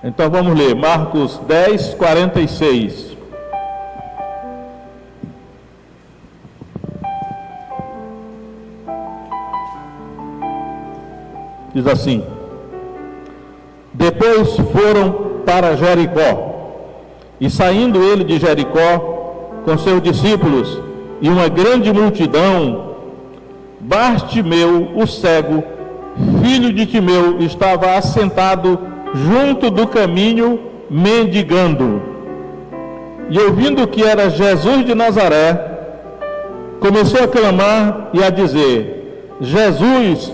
Então vamos ler Marcos 10, 46. Diz assim: depois foram para Jericó, e saindo ele de Jericó com seus discípulos e uma grande multidão, Bartimeu, o cego, filho de Timeu, estava assentado junto do caminho, mendigando. E ouvindo que era Jesus de Nazaré, começou a clamar e a dizer: Jesus,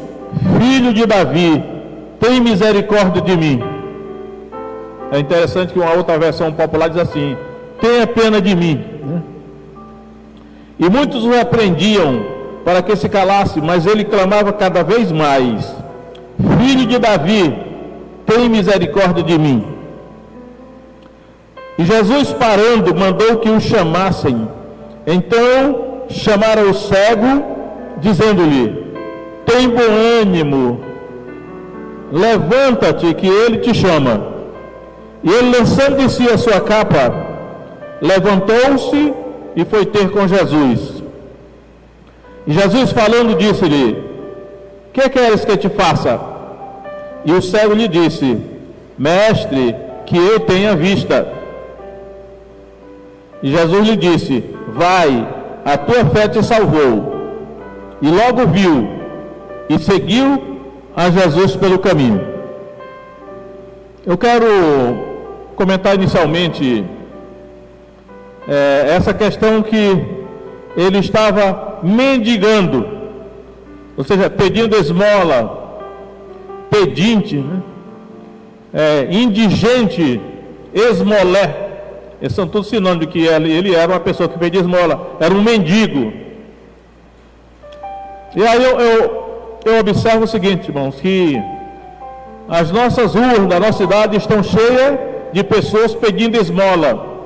filho de Davi, tem misericórdia de mim. É interessante que uma outra versão popular diz assim: tenha pena de mim. E muitos o repreendiam para que se calasse, mas ele clamava cada vez mais: Filho de Davi, tem misericórdia de mim. E Jesus, parando, mandou que o chamassem. Então chamaram o cego, dizendo-lhe: tem bom ânimo, levanta-te, que ele te chama. E ele, lançando de si a sua capa, levantou-se e foi ter com Jesus. E Jesus, falando, disse-lhe: que queres que te faça? E o cego lhe disse: Mestre, que eu tenha vista. E Jesus lhe disse: vai, a tua fé te salvou. E logo viu e seguiu a Jesus pelo caminho. Eu quero comentar inicialmente essa questão que ele estava mendigando, ou seja, pedindo esmola, pedinte, indigente, esmolé. Esses são todos sinônimos de que ele era uma pessoa que pedia esmola, era um mendigo. E aí eu observo o seguinte, irmãos, que as nossas ruas da nossa cidade estão cheias de pessoas pedindo esmola,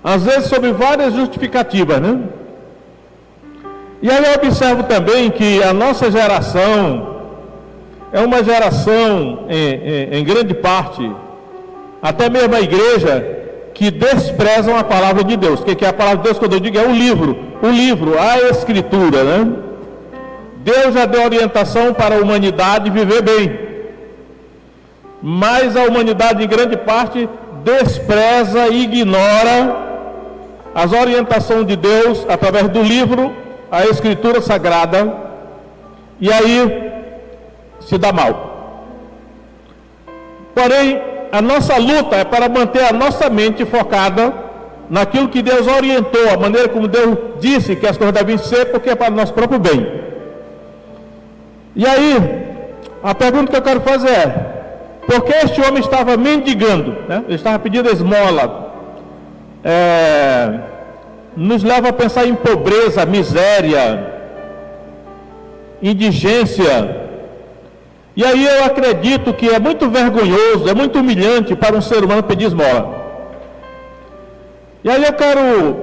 às vezes sob várias justificativas, né? E aí eu observo também que a nossa geração é uma geração, em grande parte, até mesmo a igreja, que desprezam a palavra de Deus. O que é a palavra de Deus? Quando eu digo, é o livro, a escritura, né? Deus já deu orientação para a humanidade viver bem, mas a humanidade, em grande parte, despreza e ignora as orientações de Deus através do livro, a escritura sagrada, e aí se dá mal. Porém, a nossa luta é para manter a nossa mente focada naquilo que Deus orientou, a maneira como Deus disse que as coisas devem ser, porque é para o nosso próprio bem. E aí, a pergunta que eu quero fazer é: por que este homem estava mendigando, né? Ele estava pedindo esmola. Nos leva a pensar em pobreza, miséria, indigência. E aí eu acredito que é muito vergonhoso, é muito humilhante para um ser humano pedir esmola. E aí eu quero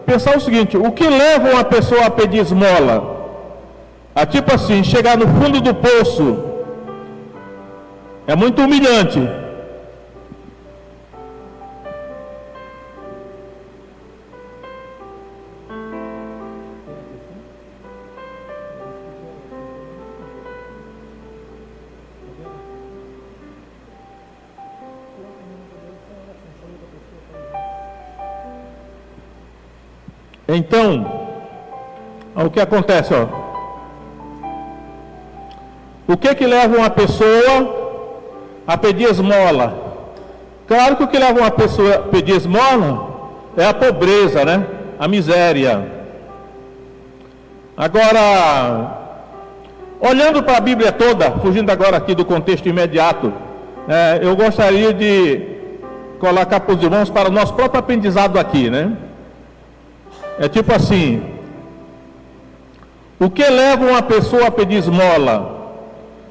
pensar o seguinte: o que leva uma pessoa a pedir esmola? A tipo assim, chegar no fundo do poço é muito humilhante. Então, o que acontece, o que leva uma pessoa a pedir esmola? Claro que o que leva uma pessoa a pedir esmola é a pobreza, né? A miséria. Agora, olhando para a Bíblia toda, fugindo agora aqui do contexto imediato, eu gostaria de colocar para os irmãos para o nosso próprio aprendizado aqui, né? É tipo assim: o que leva uma pessoa a pedir esmola?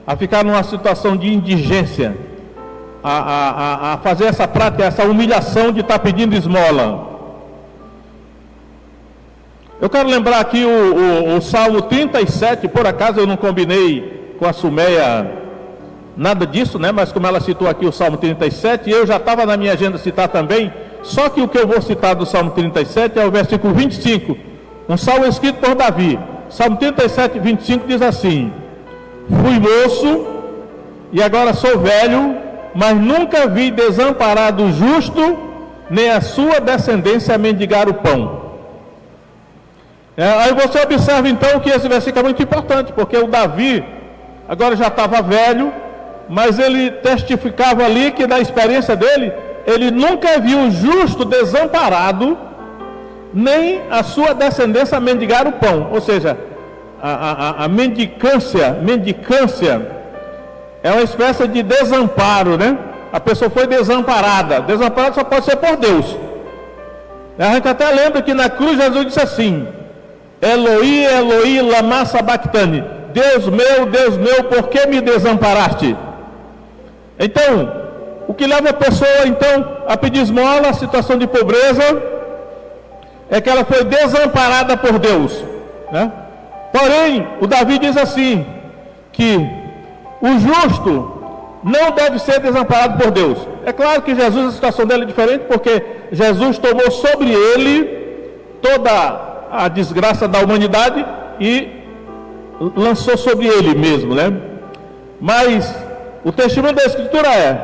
A ficar numa situação de indigência, a fazer essa prática, essa humilhação de estar pedindo esmola. Eu quero lembrar aqui o Salmo 37, por acaso eu não combinei com a Sumeia nada disso, né? Mas como ela citou aqui o Salmo 37, eu já estava na minha agenda citar também, só que o que eu vou citar do Salmo 37 é o versículo 25, um salmo escrito por Davi. Salmo 37, 25 diz assim: fui moço e agora sou velho, mas nunca vi desamparado o justo, nem a sua descendência mendigar o pão. Aí você observa então que esse versículo é muito importante, porque o Davi agora já estava velho, mas ele testificava ali que na experiência dele, ele nunca viu o justo desamparado, nem a sua descendência mendigar o pão. Ou seja, a mendicância é uma espécie de desamparo, né? A pessoa foi desamparada. Desamparada só pode ser por Deus. A gente até lembra que na cruz Jesus disse assim: Eloi, Eloi, lama sabachthani. Deus meu, por que me desamparaste? Então, o que leva a pessoa então a pedir esmola, a situação de pobreza, é que ela foi desamparada por Deus, né? Porém, o Davi diz assim, que o justo não deve ser desamparado por Deus. É claro que Jesus, a situação dele é diferente, porque Jesus tomou sobre ele toda a desgraça da humanidade e lançou sobre ele mesmo, né? Mas o testemunho da Escritura é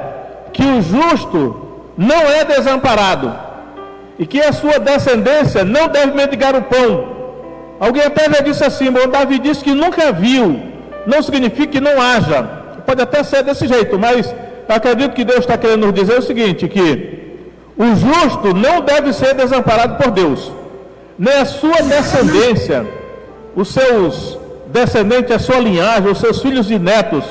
que o justo não é desamparado e que a sua descendência não deve mendigar o pão. Alguém até já disse assim, bom, Davi disse que nunca viu, não significa que não haja, pode até ser desse jeito, mas eu acredito que Deus está querendo nos dizer o seguinte, que o justo não deve ser desamparado por Deus, nem a sua descendência, os seus descendentes, a sua linhagem, os seus filhos e netos,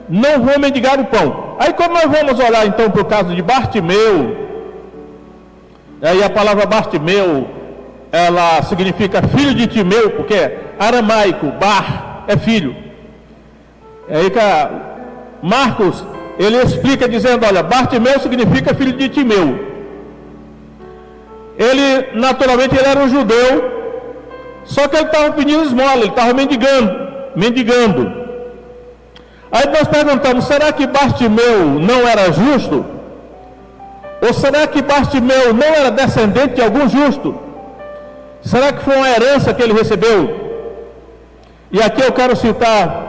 não vão mendigar o pão. Aí como nós vamos olhar então para o caso de Bartimeu, aí a palavra Bartimeu, ela significa filho de Timeu, porque aramaico, bar, é filho. Aí que Marcos, ele explica dizendo, olha, Bartimeu significa filho de Timeu. Ele, naturalmente, ele era um judeu, só que ele estava pedindo esmola, ele estava mendigando. Aí nós perguntamos, será que Bartimeu não era justo? Ou será que Bartimeu não era descendente de algum justo? Será que foi uma herança que ele recebeu? E aqui eu quero citar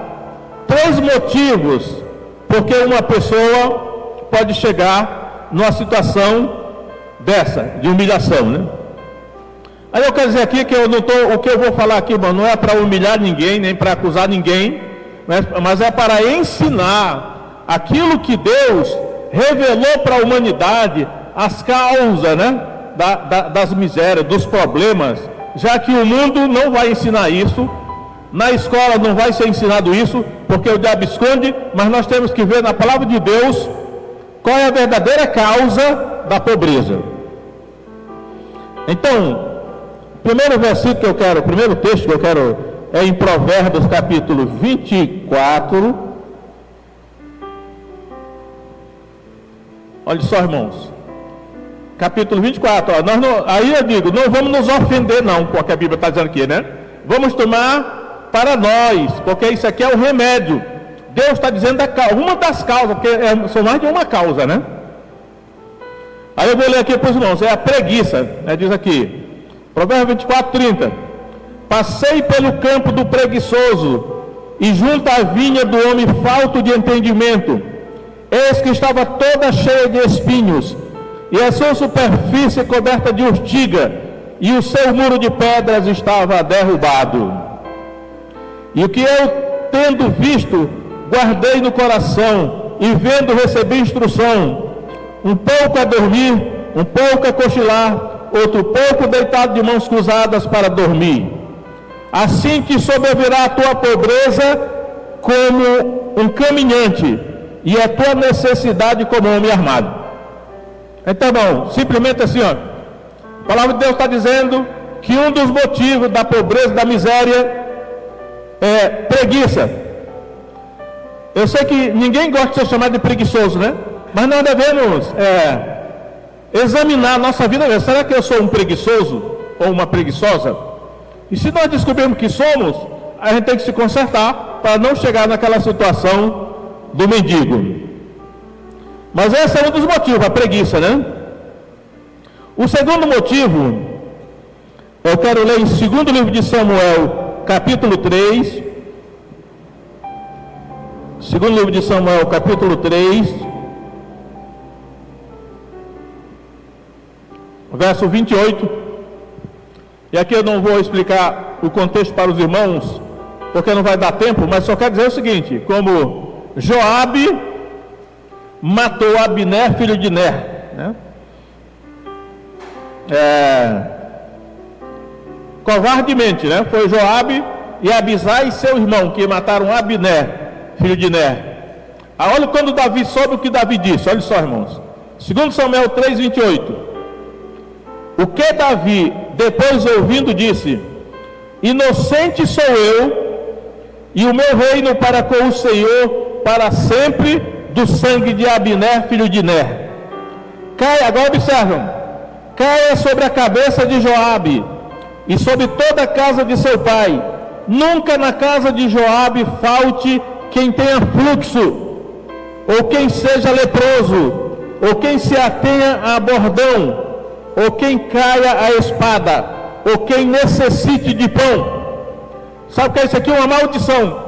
3 motivos porque uma pessoa pode chegar numa situação dessa, de humilhação, né? Aí eu quero dizer aqui que eu não tô, o que eu vou falar aqui, mano, não é para humilhar ninguém, nem para acusar ninguém, mas é para ensinar aquilo que Deus revelou para a humanidade, as causas, né, das misérias, dos problemas, já que o mundo não vai ensinar isso, na escola não vai ser ensinado isso, porque o diabo esconde, mas nós temos que ver na palavra de Deus qual é a verdadeira causa da pobreza. Então, o primeiro versículo que eu quero, o primeiro texto que eu quero é em Provérbios capítulo 24. Olha só, irmãos, capítulo 24, ó, aí eu digo, não vamos nos ofender não, com o que a Bíblia está dizendo aqui, né? Vamos tomar para nós, porque isso aqui é o remédio. Deus está dizendo uma das causas, porque são mais de uma causa, né? Aí eu vou ler aqui para os irmãos, é a preguiça, né? Diz aqui, Provérbios 24, 30. Passei pelo campo do preguiçoso e junto à vinha do homem falto de entendimento. Eis que estava toda cheia de espinhos, e a sua superfície coberta de urtiga, e o seu muro de pedras estava derrubado. E o que eu, tendo visto, guardei no coração, e vendo recebi instrução, um pouco a dormir, um pouco a cochilar, outro pouco deitado de mãos cruzadas para dormir. Assim te sobrevirá a tua pobreza como um caminhante, e a tua necessidade como homem armado. Então, bom, simplesmente assim, ó, a palavra de Deus está dizendo que um dos motivos da pobreza, da miséria, é preguiça. Eu sei que ninguém gosta de ser chamado de preguiçoso, né? Mas nós devemos examinar a nossa vida. Será que eu sou um preguiçoso ou uma preguiçosa? E se nós descobrirmos que somos, a gente tem que se consertar para não chegar naquela situação do mendigo. Mas esse é um dos motivos, a preguiça, né? O segundo motivo, eu quero ler em 2º livro de Samuel, capítulo 3. 2º livro de Samuel, capítulo 3, verso 28. E aqui eu não vou explicar o contexto para os irmãos, porque não vai dar tempo, mas só quero dizer o seguinte: como Joabe matou Abner, filho de Ner, né? Covardemente, né? Foi Joabe e Abisai, seu irmão, que mataram Abner, filho de Ner. Olha quando Davi soube o que Davi disse. Olha só, irmãos, 2 Samuel 3:28. O que Davi, depois ouvindo, disse: inocente sou eu, e o meu reino para com o Senhor para sempre, do sangue de Abner, filho de Ner. Agora observam, caia sobre a cabeça de Joabe e sobre toda a casa de seu pai. Nunca na casa de Joabe falte quem tenha fluxo, ou quem seja leproso, ou quem se atenha a bordão, ou quem caia a espada, ou quem necessite de pão. Sabe o que é isso aqui? Uma maldição.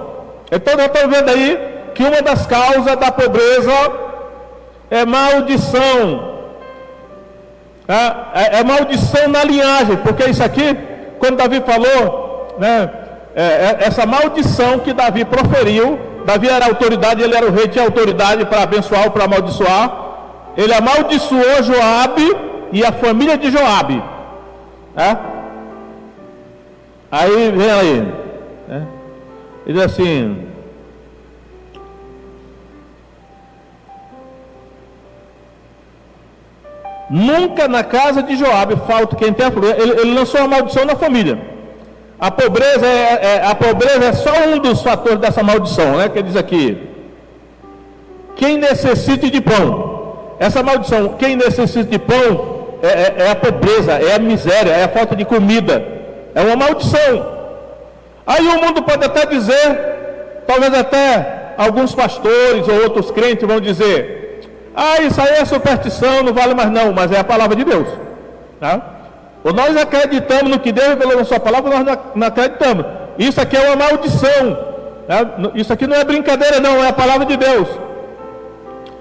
Então eu estou vendo aí que uma das causas da pobreza é maldição. É maldição na linhagem, porque isso aqui, quando Davi falou, né, essa maldição que Davi proferiu, Davi era autoridade, ele era o rei, tinha autoridade para abençoar ou para amaldiçoar. Ele amaldiçoou Joabe e a família de Joabe. Aí vem aí, né? Ele diz assim: nunca na casa de Joabe falta quem tem a pobreza. Ele lançou uma maldição na família. A pobreza é só um dos fatores dessa maldição, né? Que ele diz aqui: quem necessite de pão. Essa maldição, quem necessita de pão, é a pobreza, é a miséria, é a falta de comida. É uma maldição. Aí o mundo pode até dizer, talvez até alguns pastores ou outros crentes vão dizer: isso aí é superstição, não vale mais não, mas é a palavra de Deus, tá? Ou nós acreditamos no que Deus revelou na sua palavra, nós não acreditamos. Isso aqui é uma maldição, tá? Isso aqui não é brincadeira não, é a palavra de Deus.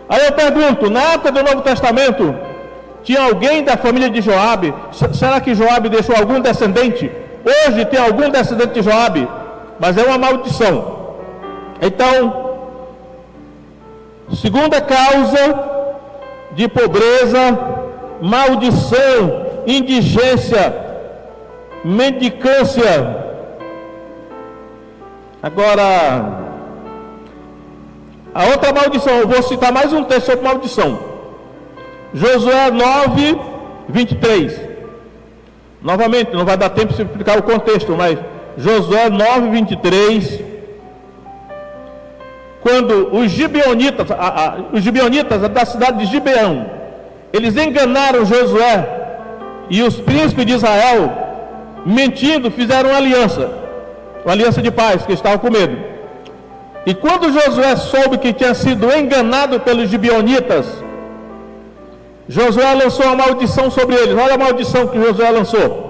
Aí eu pergunto, na época do Novo Testamento, tinha alguém da família de Joabe? Será que Joabe deixou algum descendente? Hoje tem algum descendente de Joabe? Mas é uma maldição. Então, segunda causa de pobreza, maldição, indigência, mendicância. Agora, a outra maldição, eu vou citar mais um texto sobre maldição. Josué 9:23. Novamente, não vai dar tempo de explicar o contexto, mas Josué 9:23. Quando os gibeonitas da cidade de Gibeão, eles enganaram Josué e os príncipes de Israel, mentindo, fizeram uma aliança de paz, que estavam com medo. E quando Josué soube que tinha sido enganado pelos gibeonitas, Josué lançou uma maldição sobre eles. Olha a maldição que Josué lançou.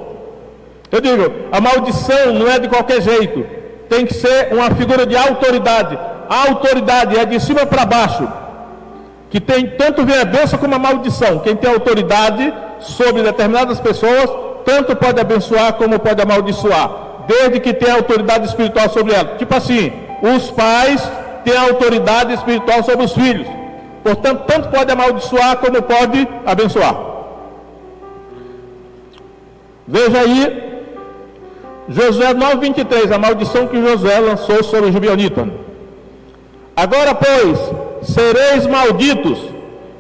Eu digo, a maldição não é de qualquer jeito, tem que ser uma figura de autoridade. A autoridade é de cima para baixo, que tem tanto vem a bênção como a maldição. Quem tem autoridade sobre determinadas pessoas, tanto pode abençoar como pode amaldiçoar, desde que tenha autoridade espiritual sobre ela. Tipo assim, os pais têm autoridade espiritual sobre os filhos, portanto, tanto pode amaldiçoar como pode abençoar. Veja aí, Josué 9:23, a maldição que Josué lançou sobre os gibeonitas. Agora, pois, sereis malditos,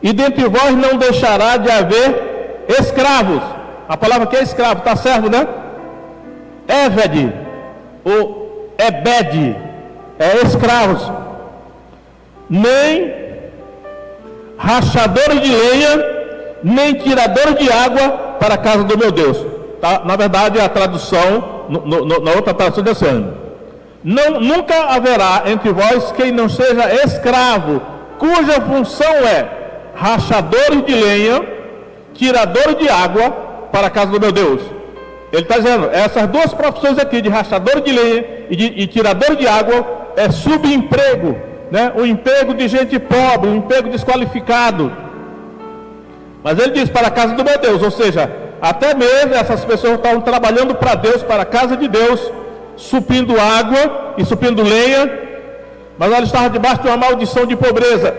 e dentre vós não deixará de haver escravos. A palavra aqui é escravo, está servo, né? Éved, ou Ebed, é escravos. Nem rachadores de lenha, nem tiradores de água para a casa do meu Deus. Tá? Na verdade, a tradução, na outra tradução desse ano: Nunca haverá entre vós quem não seja escravo, cuja função é rachadores de lenha, tiradores de água para a casa do meu Deus. Ele está dizendo, essas duas profissões aqui, de rachador de lenha e tirador de água, é subemprego, né? O emprego de gente pobre, o emprego desqualificado. Mas ele diz, para a casa do meu Deus, ou seja, até mesmo essas pessoas estavam trabalhando para Deus, para a casa de Deus, suprindo água e suprindo lenha, mas ela estava debaixo de uma maldição de pobreza,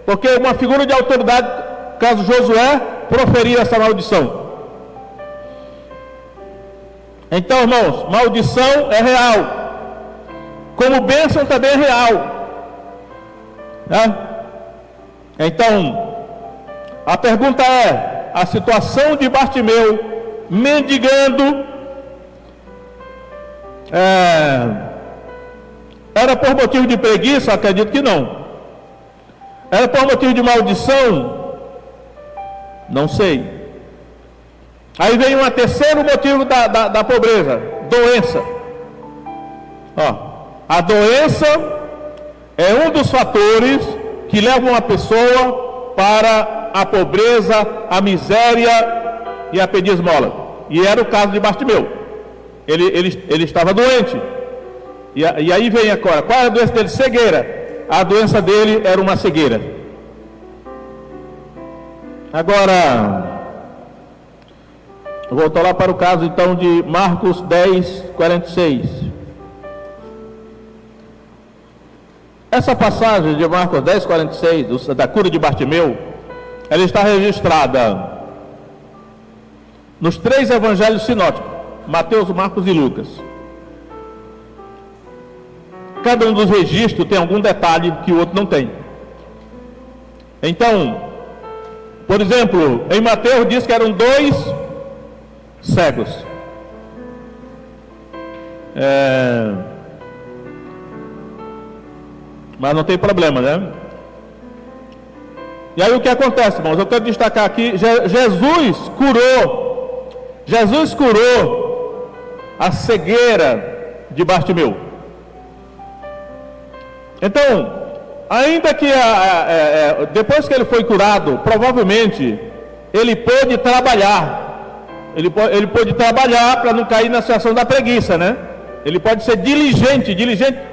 porque uma figura de autoridade, caso Josué, proferia essa maldição. Então, irmãos, maldição é real, como bênção também é real, né? Então, a pergunta é, a situação de Bartimeu mendigando era por motivo de preguiça? Acredito que não. Era por motivo de maldição? Não sei. Aí vem um terceiro motivo da pobreza: doença. A doença é um dos fatores que levam uma pessoa para a pobreza, a miséria e a pedir esmola. E era o caso de Bartimeu. Ele estava doente. E aí vem agora, qual era a doença dele? Cegueira. A doença dele era uma cegueira. Agora, eu volto lá para o caso então de Marcos 10, 46. Essa passagem de Marcos 10, 46, da cura de Bartimeu, ela está registrada nos 3 evangelhos sinóticos, Mateus, Marcos e Lucas. Cada um dos registros tem algum detalhe que o outro não tem. Então, por exemplo, em Mateus diz que eram 2 cegos. Mas não tem problema, né? E aí o que acontece, irmãos? Eu quero destacar aqui, Jesus curou a cegueira de Bartimeu. Então, ainda que depois que ele foi curado, provavelmente ele pôde trabalhar. Ele pôde trabalhar para não cair na situação da preguiça, né? Ele pode ser diligente.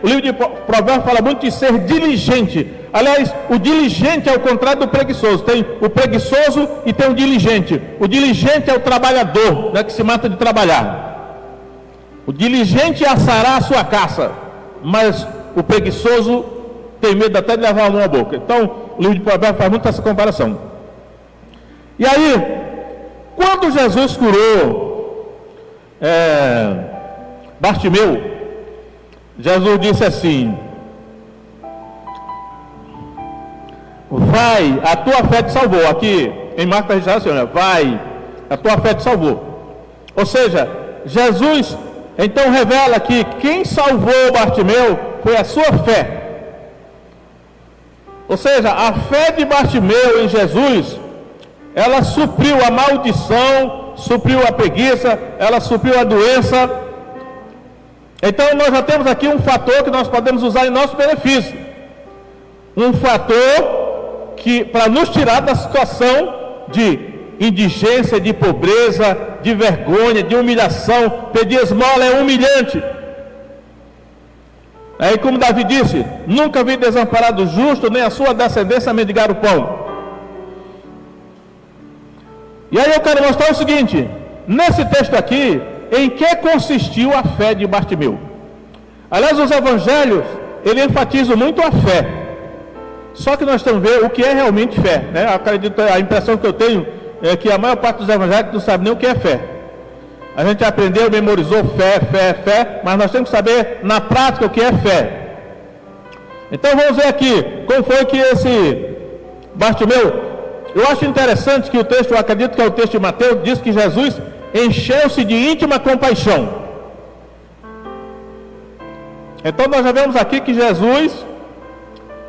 O livro de Provérbios fala muito de ser diligente. Aliás, o diligente é o contrário do preguiçoso. Tem o preguiçoso e tem o diligente. O diligente é o trabalhador, né, que se mata de trabalhar. O diligente assará a sua caça, mas o preguiçoso tem medo até de levar a mão à boca. Então, o livro de Provérbios faz muito essa comparação. E aí, quando Jesus curou Bartimeu, Jesus disse assim: vai, a tua fé te salvou. Aqui em Marcos está assim, né? Vai, a tua fé te salvou. Ou seja, Jesus então revela que quem salvou Bartimeu foi a sua fé. Ou seja, a fé de Bartimeu em Jesus, ela supriu a maldição, supriu a preguiça, ela supriu a doença. Então nós já temos aqui um fator que nós podemos usar em nosso benefício. Um fator que para nos tirar da situação de indigência, de pobreza, de vergonha, de humilhação. Pedir esmola é humilhante. Aí, como Davi disse, nunca vi desamparado justo, nem a sua descendência mendigar o pão. E aí eu quero mostrar o seguinte, nesse texto aqui, em que consistiu a fé de Bartimeu. Aliás, os evangelhos, ele enfatiza muito a fé. Só que nós temos que ver o que é realmente fé, né? Acredito, a impressão que eu tenho é que a maior parte dos evangélicos não sabe nem o que é fé. A gente aprendeu, memorizou fé, mas nós temos que saber na prática o que é fé. Então vamos ver aqui, como foi que esse Bartimeu, eu acho interessante que o texto, eu acredito que é o texto de Mateus, diz que Jesus encheu-se de íntima compaixão. Então nós já vemos aqui que Jesus,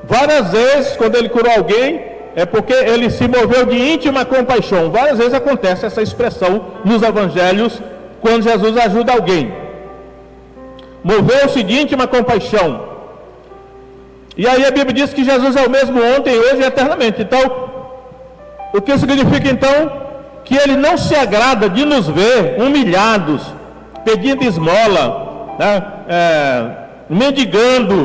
várias vezes, quando ele curou alguém, é porque ele se moveu de íntima compaixão. Várias vezes acontece essa expressão nos evangelhos, quando Jesus ajuda alguém. moveu-se de íntima compaixão. E aí a Bíblia diz que Jesus é o mesmo ontem, hoje e eternamente. Então, o que significa então? Que Ele não se agrada de nos ver humilhados, pedindo esmola, né? Mendigando.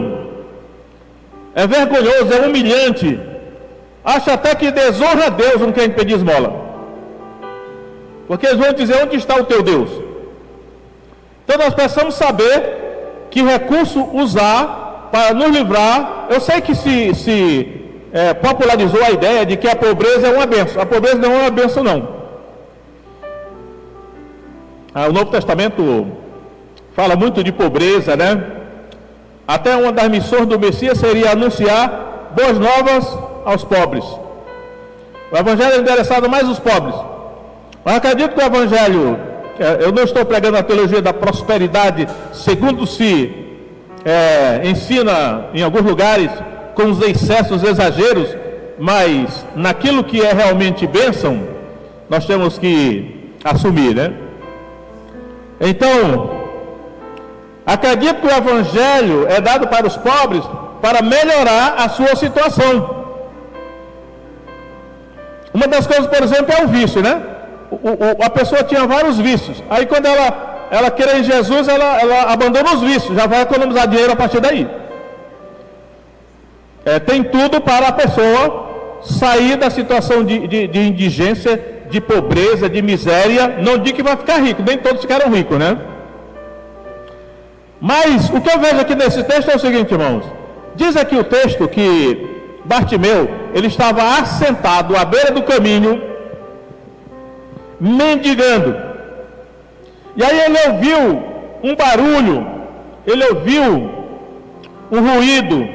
É vergonhoso, é humilhante. Acha até que desonra a Deus não quer pedir esmola, porque eles vão dizer: onde está o teu Deus? Então nós precisamos saber que recurso usar para nos livrar. Eu sei que se popularizou a ideia de que a pobreza é uma bênção. A pobreza não é uma bênção, não. O Novo Testamento fala muito de pobreza, né? Até uma das missões do Messias seria anunciar boas novas aos pobres. O Evangelho é endereçado mais aos pobres. Mas acredito que o Evangelho, eu não estou pregando a teologia da prosperidade, segundo se ensina em alguns lugares, com os excessos, exageros, mas naquilo que é realmente bênção, nós temos que assumir, né? Então, acredito que o Evangelho é dado para os pobres para melhorar a sua situação. Uma das coisas, por exemplo, é o vício, né? A pessoa tinha vários vícios. Aí quando ela quer em Jesus, ela abandona os vícios, já vai economizar dinheiro a partir daí. Tem tudo para a pessoa sair da situação de indigência, de pobreza, de miséria. Não digo que vai ficar rico, nem todos ficaram ricos, né? Mas o que eu vejo aqui nesse texto é o seguinte, irmãos. Diz aqui o texto que Bartimeu, ele estava assentado à beira do caminho, mendigando. E aí ele ouviu um barulho, ele ouviu um ruído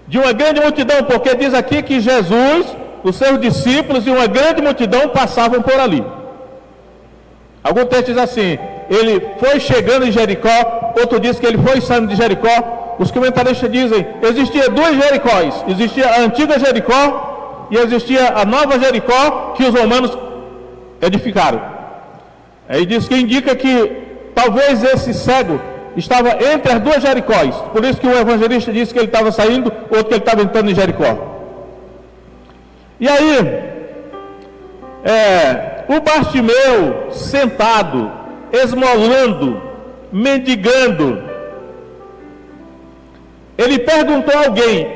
de uma grande multidão, porque diz aqui que Jesus, os seus discípulos e uma grande multidão passavam por ali. Algum texto diz assim: ele foi chegando em Jericó, outro diz que ele foi saindo de Jericó. Os comentaristas dizem: existia duas Jericóis, existia a antiga Jericó e existia a nova Jericó que os romanos edificaram. Aí diz que indica que talvez esse cego estava entre as duas Jericóis, por isso que o evangelista disse que ele estava saindo, outro que ele estava entrando em Jericó. E aí, o Bartimeu sentado, esmolando, mendigando, ele perguntou a alguém: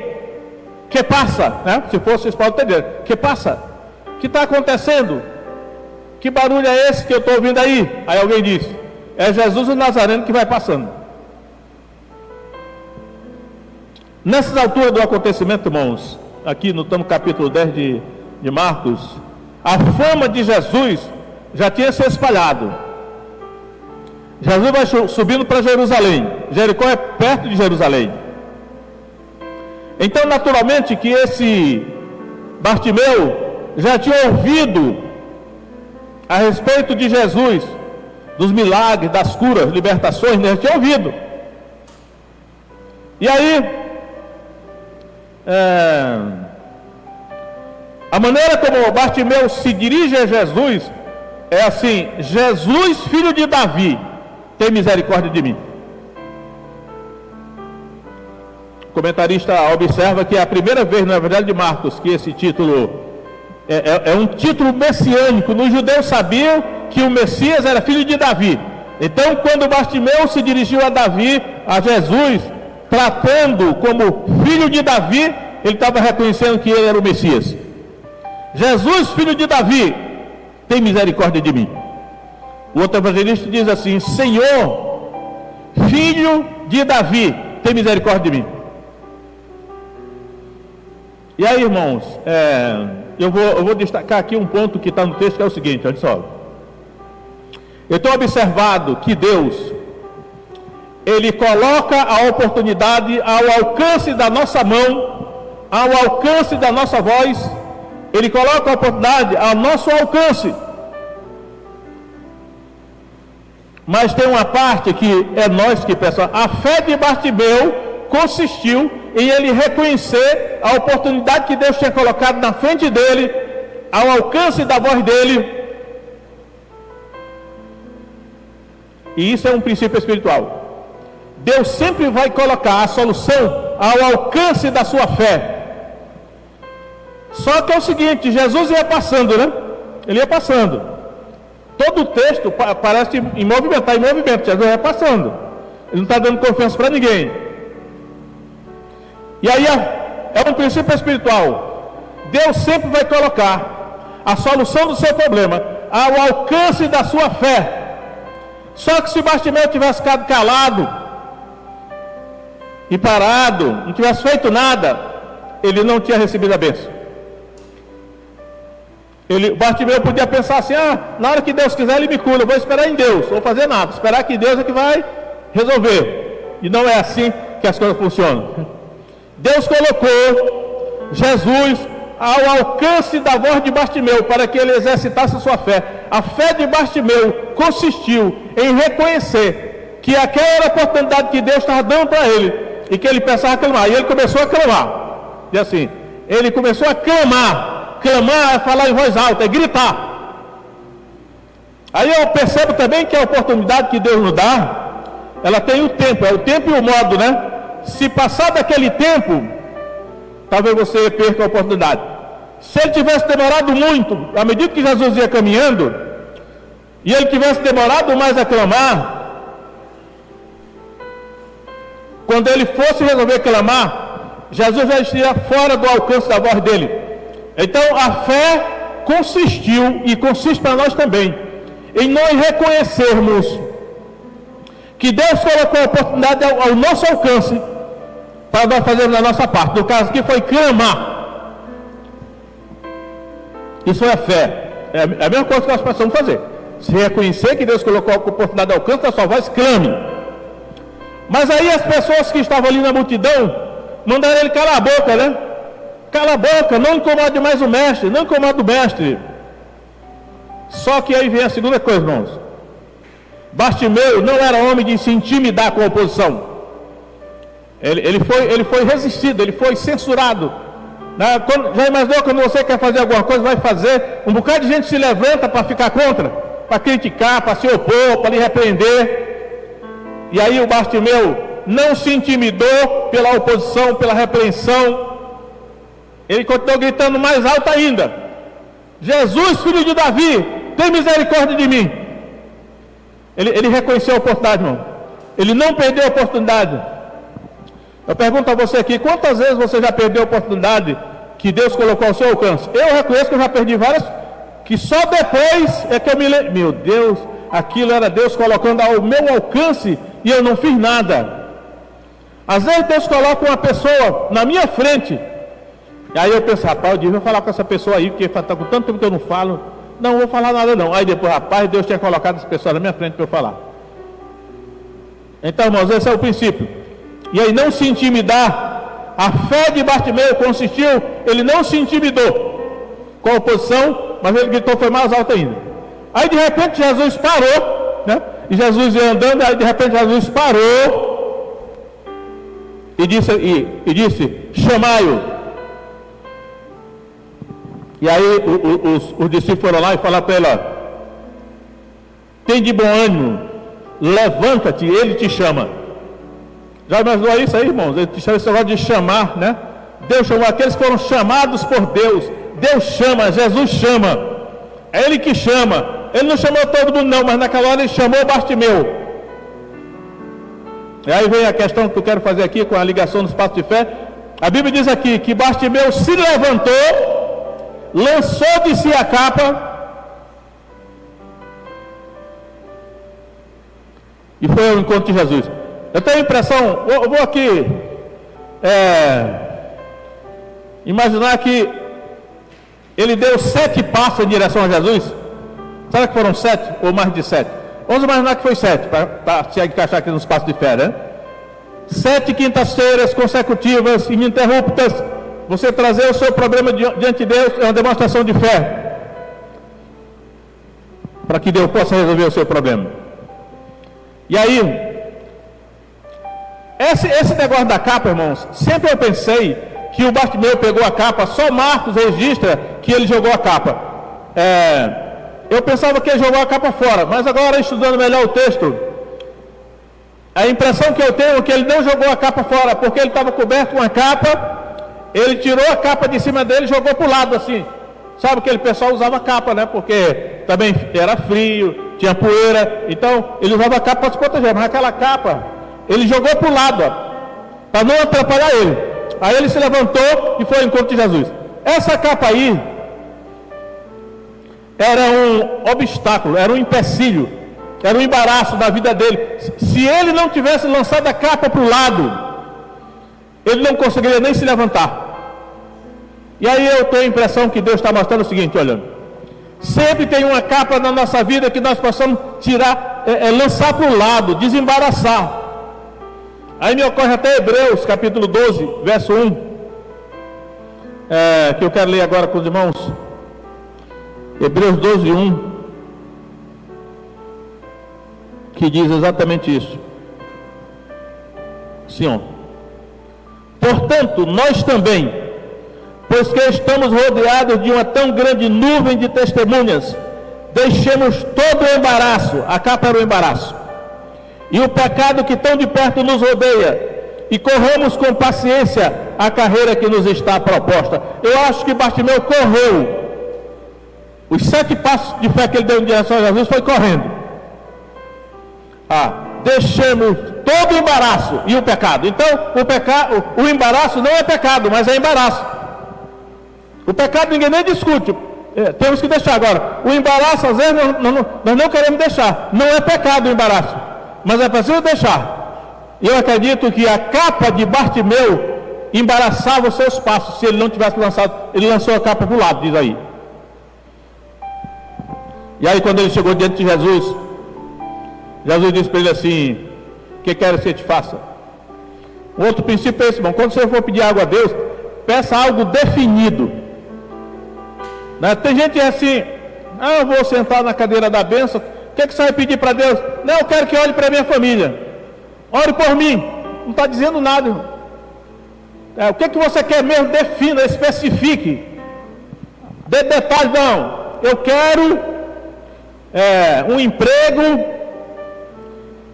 que passa? Né? Se fosse, vocês podem entender: que passa? O que está acontecendo? Que barulho é esse que eu estou ouvindo aí? Aí alguém disse: é Jesus o Nazareno que vai passando. Nessas alturas do acontecimento, irmãos, aqui no capítulo 10 de Marcos, a fama de Jesus já tinha se espalhado. Jesus vai subindo para Jerusalém. Jericó é perto de Jerusalém. Então, naturalmente, que esse Bartimeu já tinha ouvido a respeito de Jesus, dos milagres, das curas, libertações, né? Já tinha ouvido. E aí, a maneira como Bartimeu se dirige a Jesus é assim: Jesus, filho de Davi, tem misericórdia de mim. O comentarista observa que é a primeira vez no Evangelho de Marcos que esse título é um título messiânico. Os judeus sabiam que o Messias era filho de Davi. Então, quando Bartimeu se dirigiu a Davi, a Jesus, tratando como filho de Davi, ele estava reconhecendo que ele era o Messias. Jesus, filho de Davi, tem misericórdia de mim. O outro evangelista diz assim: Senhor, filho de Davi, tem misericórdia de mim. E aí, irmãos, eu vou destacar aqui um ponto que está no texto, que é o seguinte: olha só. Eu tenho observado que Deus, Ele coloca a oportunidade ao alcance da nossa mão, ao alcance da nossa voz. Ele coloca a oportunidade ao nosso alcance. Mas tem uma parte que é nós que pensamos. A fé de Bartimeu consistiu em ele reconhecer a oportunidade que Deus tinha colocado na frente dele, ao alcance da voz dele. E isso é um princípio espiritual. Deus sempre vai colocar a solução ao alcance da sua fé. Só que é o seguinte, Jesus ia passando, né? Ele ia passando. Todo o texto parece em movimento, está em movimento, Jesus ia passando. Ele não está dando confiança para ninguém. E aí é um princípio espiritual. Deus sempre vai colocar a solução do seu problema ao alcance da sua fé. Só que se Bartimeu tivesse ficado calado e parado, não tivesse feito nada, ele não tinha recebido a bênção. Bartimeu podia pensar assim: na hora que Deus quiser ele me cura, eu vou esperar em Deus, não vou fazer nada, esperar que Deus é que vai resolver. E não é assim que as coisas funcionam. Deus colocou Jesus ao alcance da voz de Bartimeu para que ele exercitasse a sua fé. A fé de Bartimeu consistiu em reconhecer que aquela era a oportunidade que Deus estava dando para ele e que ele pensava clamar. E ele começou a clamar. E assim, ele começou a clamar. Clamar é falar em voz alta, é gritar. Aí eu percebo também que a oportunidade que Deus nos dá, ela tem o tempo, é o tempo e o modo, né? Se passar daquele tempo, talvez você perca a oportunidade. Se ele tivesse demorado muito, à medida que Jesus ia caminhando, e ele tivesse demorado mais a clamar, quando ele fosse resolver clamar, Jesus já estaria fora do alcance da voz dele. Então a fé consistiu e consiste para nós também em nós reconhecermos que Deus colocou a oportunidade ao nosso alcance para nós fazermos a nossa parte. No caso aqui foi clamar. Isso é fé. É a mesma coisa que nós precisamos fazer. Se reconhecer que Deus colocou a oportunidade ao alcance da sua voz, clame. Mas aí as pessoas que estavam ali na multidão mandaram ele calar a boca, né? Cala a boca, não incomode mais o mestre, não incomoda o mestre. Só que aí vem a segunda coisa, irmãos. Bartimeu não era homem de se intimidar com a oposição. Ele foi resistido, ele foi censurado. Já imaginou quando você quer fazer alguma coisa, vai fazer, um bocado de gente se levanta para ficar contra, para criticar, para se opor, para lhe repreender. E aí o Bartimeu não se intimidou pela oposição, pela repreensão. Ele continuou gritando mais alto ainda: Jesus, filho de Davi, tem misericórdia de mim. Ele reconheceu a oportunidade, irmão. Ele não perdeu a oportunidade. Eu pergunto a você aqui: quantas vezes você já perdeu a oportunidade que Deus colocou ao seu alcance? Eu reconheço que eu já perdi várias, que só depois é que eu me lembro: meu Deus, aquilo era Deus colocando ao meu alcance e eu não fiz nada. Às vezes Deus coloca uma pessoa na minha frente, e aí eu penso: rapaz, eu devia falar com essa pessoa aí, porque está com tanto tempo que eu não falo. Não vou falar nada não. Aí depois, rapaz, Deus tinha colocado essa pessoa na minha frente para eu falar. Então, irmãos, esse é o princípio. E aí não se intimidar. A fé de Bartimeu consistiu, ele não se intimidou com a oposição, mas ele gritou, foi mais alto ainda. Aí de repente Jesus parou, né? E Jesus ia andando, aí de repente Jesus parou e disse chamai-o. E aí os discípulos foram lá e falaram para ele: tem de bom ânimo, levanta-te, ele te chama. Já imaginou isso aí, irmãos? Ele te chama, esse negócio de chamar, né? Deus chamou aqueles que foram chamados por Deus. Deus chama, Jesus chama. É Ele que chama. Ele não chamou todo mundo não, mas naquela hora Ele chamou Bartimeu. E aí vem a questão que eu quero fazer aqui com a ligação dos passos de fé. A Bíblia diz aqui que Bartimeu se levantou, lançou de si a capa e foi ao encontro de Jesus. Eu tenho a impressão, eu vou aqui imaginar que ele deu 7 passos em direção a Jesus. Será que foram 7 ou mais de 7? Vamos imaginar que foi 7, para se encaixar aqui nos passos de fé, né? 7 quintas-feiras consecutivas, ininterruptas. Você trazer o seu problema diante de Deus é uma demonstração de fé, para que Deus possa resolver o seu problema. E aí, esse negócio da capa, irmãos, sempre eu pensei que o Bartimeu pegou a capa, só Marcos registra que ele jogou a capa. Eu pensava que ele jogou a capa fora, mas agora estudando melhor o texto, A impressão que eu tenho é que ele não jogou a capa fora, porque ele estava coberto com a capa, ele tirou a capa de cima dele e jogou para o lado assim. Sabe que aquele pessoal usava capa, né? Porque também era frio, tinha poeira, então ele usava a capa para se proteger, mas aquela capa, ele jogou para o lado, para não atrapalhar ele. Aí ele se levantou e foi ao encontro de Jesus. Essa capa aí era um obstáculo, era um empecilho, era um embaraço da vida dele. Se ele não tivesse lançado a capa para o lado, ele não conseguiria nem se levantar. E aí eu tenho a impressão que Deus está mostrando o seguinte, olha, sempre tem uma capa na nossa vida que nós possamos tirar, lançar para o lado, desembaraçar. Aí me ocorre até Hebreus, capítulo 12, verso 1, que eu quero ler agora com os irmãos. Hebreus 12, 1, que diz exatamente isso. Sim, portanto, nós também, pois que estamos rodeados de uma tão grande nuvem de testemunhas, deixemos todo o embaraço, a capa era o embaraço, e o pecado que tão de perto nos rodeia, e corramos com paciência a carreira que nos está proposta. Eu acho que Bartimeu correu. Os 7 passos de fé que ele deu em direção a Jesus foi correndo. Deixemos todo o embaraço e o pecado. Então, o embaraço não é pecado, mas é embaraço. O pecado ninguém nem discute. Temos que deixar agora. O embaraço, às vezes, nós não queremos deixar. Não é pecado o embaraço, mas é preciso deixar. E eu acredito que a capa de Bartimeu embaraçava os seus passos. Se ele não tivesse lançado, ele lançou a capa para o lado, diz aí. E aí quando ele chegou diante de Jesus, Jesus disse para ele assim: o que queres que eu te faça? Um outro princípio é esse, irmão. Quando você for pedir algo a Deus, peça algo definido, né? Tem gente assim: eu vou sentar na cadeira da bênção, o que você vai pedir para Deus? Não, eu quero que olhe para a minha família, ore por mim. Não está dizendo nada, irmão. O que você quer mesmo? Defina, especifique, dê detalhes. Não, eu quero um emprego,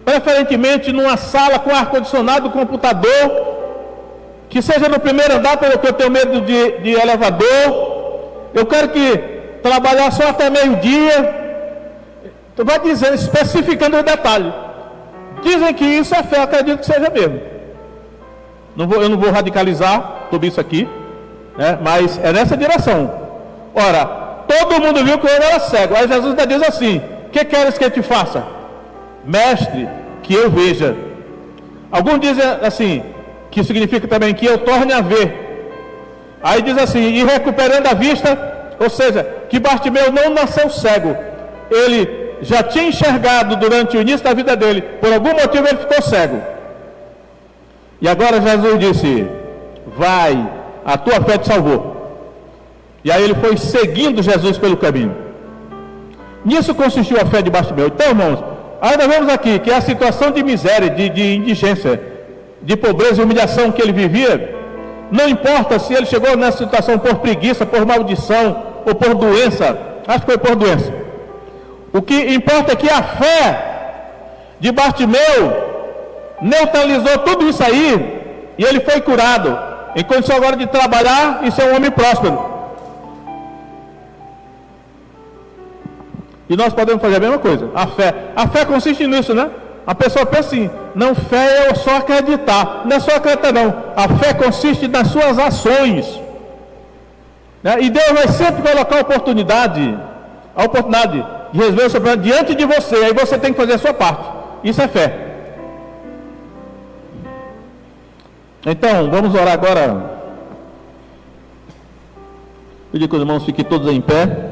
preferentemente numa sala com ar-condicionado, computador, que seja no primeiro andar, porque eu tenho medo de elevador. Eu quero que trabalhar só até meio-dia. Tu vai dizendo, especificando o detalhe. Dizem que isso é fé, eu acredito que seja mesmo. Eu não vou radicalizar tudo isso aqui, né? Mas é nessa direção. Ora, todo mundo viu que eu era cego. Aí Jesus ainda diz assim: o que queres que eu te faça? Mestre, que eu veja. Alguns dizem assim, que significa também que eu torne a ver. Aí diz assim: e recuperando a vista, ou seja, que Bartimeu não nasceu cego. Ele já tinha enxergado durante o início da vida dele. Por algum motivo ele ficou cego. E agora Jesus disse: vai, a tua fé te salvou. E aí ele foi seguindo Jesus pelo caminho. Nisso consistiu a fé de Bartimeu. Então, irmãos, ainda vemos aqui que a situação de miséria, de indigência, de pobreza e humilhação que ele vivia, não importa se ele chegou nessa situação por preguiça, por maldição ou por doença. Acho que foi por doença. O que importa é que a fé de Bartimeu neutralizou tudo isso aí, e ele foi curado, em condição agora de trabalhar e ser um homem próspero. E nós podemos fazer a mesma coisa. A fé consiste nisso, né? A pessoa pensa assim: não, fé é só acreditar. Não é só acreditar, não. A fé consiste nas suas ações, né? E Deus vai sempre colocar a oportunidade de resolver o seu problema diante de você. Aí você tem que fazer a sua parte. Isso é fé. Então, vamos orar agora. Pedir que os irmãos fiquem todos em pé.